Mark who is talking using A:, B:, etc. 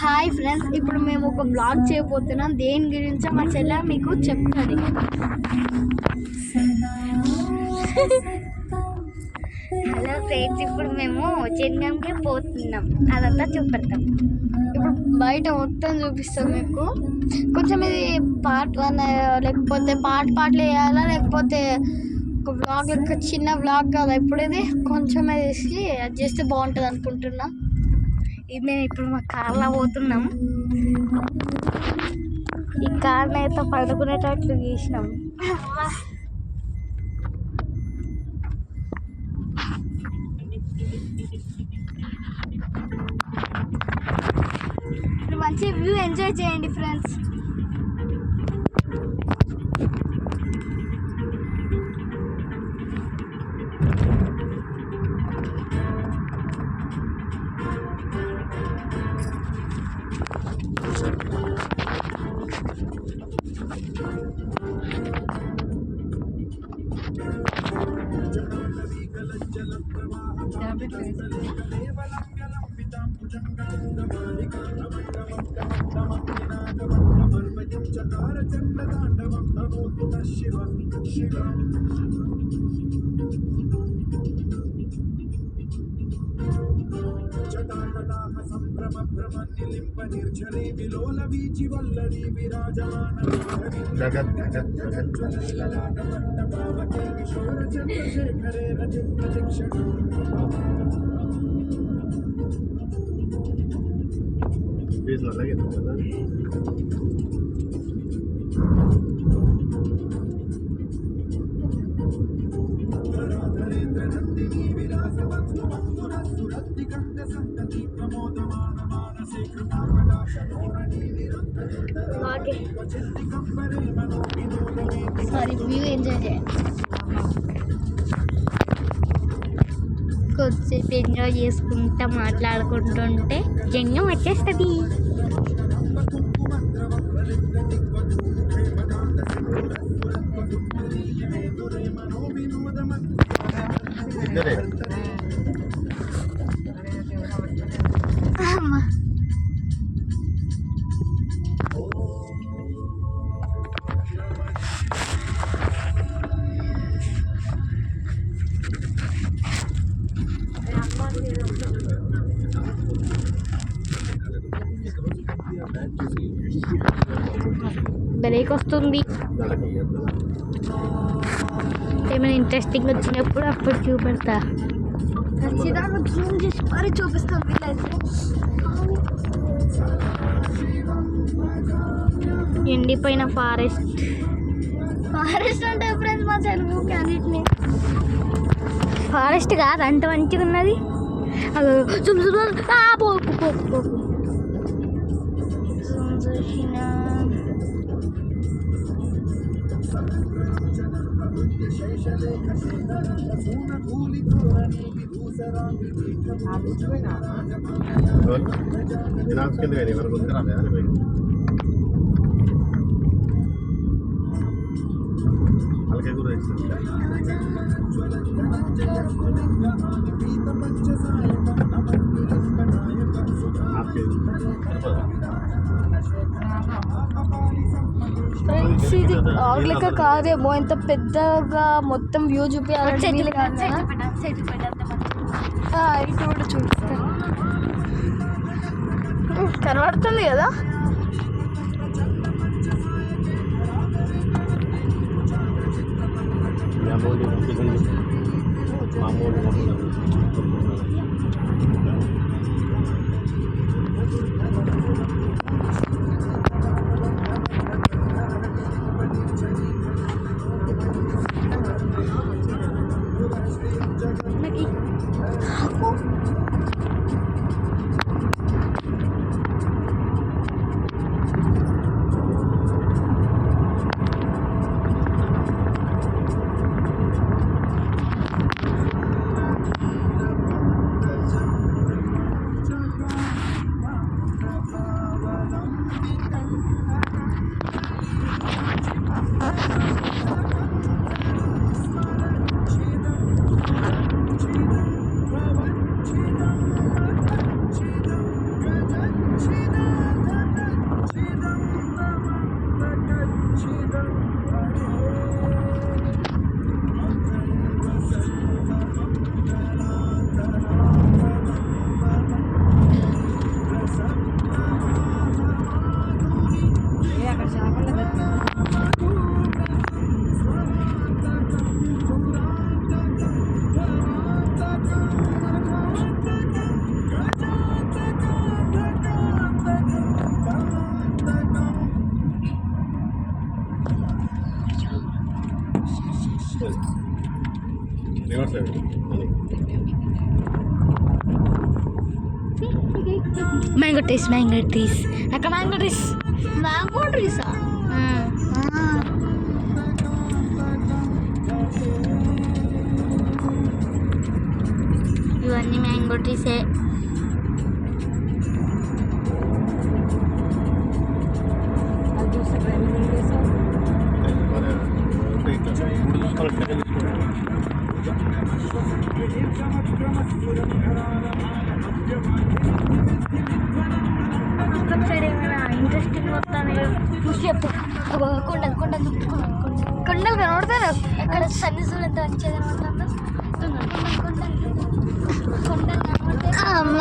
A: Hi friends, ఇప్పుడు మేము ఒక బ్లాగ్ చేయబోతున్నాం. దేని గురించో మా చెల్లె మీకు చెప్తుంది. హలో ఫ్రెండ్స్, ఇప్పుడు మేము జంగంకి పోతున్నాం. అదంతా చూపెడతాం. ఇప్పుడు బయట మొత్తం చూపిస్తాం మీకు. కొంచెం ఇది పార్ట్ 1 లేకపోతే పాటలు వేయాలా, లేకపోతే ఒక బ్లాగ్ లెక్క చిన్న బ్లాగ్ కదా. ఇప్పుడు ఇది కొంచెం వేసి అది చేస్తే బాగుంటుంది అనుకుంటున్నా. ఇది మేము ఇప్పుడు మా కార్లో పోతున్నాం. ఈ కార్ని అయితే పడుకునేటట్లు చేసినాం. ఇప్పుడు మంచి వ్యూ ఎంజాయ్ చేయండి ఫ్రెండ్స్. సారీ, వ్యూ ఎంజాయ్ చేయండి. కొద్దిసేపు ఎంజాయ్ చేసుకుంటా మాట్లాడుకుంటుంటే జంగం వచ్చేస్తుంది. బ్రేక్ వస్తుంది. ఏమైనా ఇంట్రెస్టింగ్ వచ్చినప్పుడు అప్పుడు చూపెడతా. ఖచ్చితంగా జూమ్ చేసి మరీ చూపిస్తాం. ఎండిపోయిన ఫారెస్ట్ అంటే ఫ్రెండ్స్ మా తెలుగు అన్నిటిని ఫారెస్ట్ కాదు, అంత మంచిగా ఉన్నది. ఫ్రెండ్స్, ఇది ఆగ్లిక కాదేమో, ఎంత పెద్దగా మొత్తం వ్యూ చూపించాలంటే ఇటు కూడా చూపిస్తాను. కనబడుతుంది కదా. మ్యాంగో ట్రీస్ అక్కడ మ్యాంగో ట్రీసా? ఇవన్నీ మ్యాంగో ట్రీసే. సరే ఏమైనా ఇంట్రెస్టింగ్ వస్తాను చెప్పు. కొండలు కనబడతారు అక్కడ. సన్నిసులు ఎంత మంచిగా కనబడుతుందో. కొండలు కనబడతాయి అమ్మ.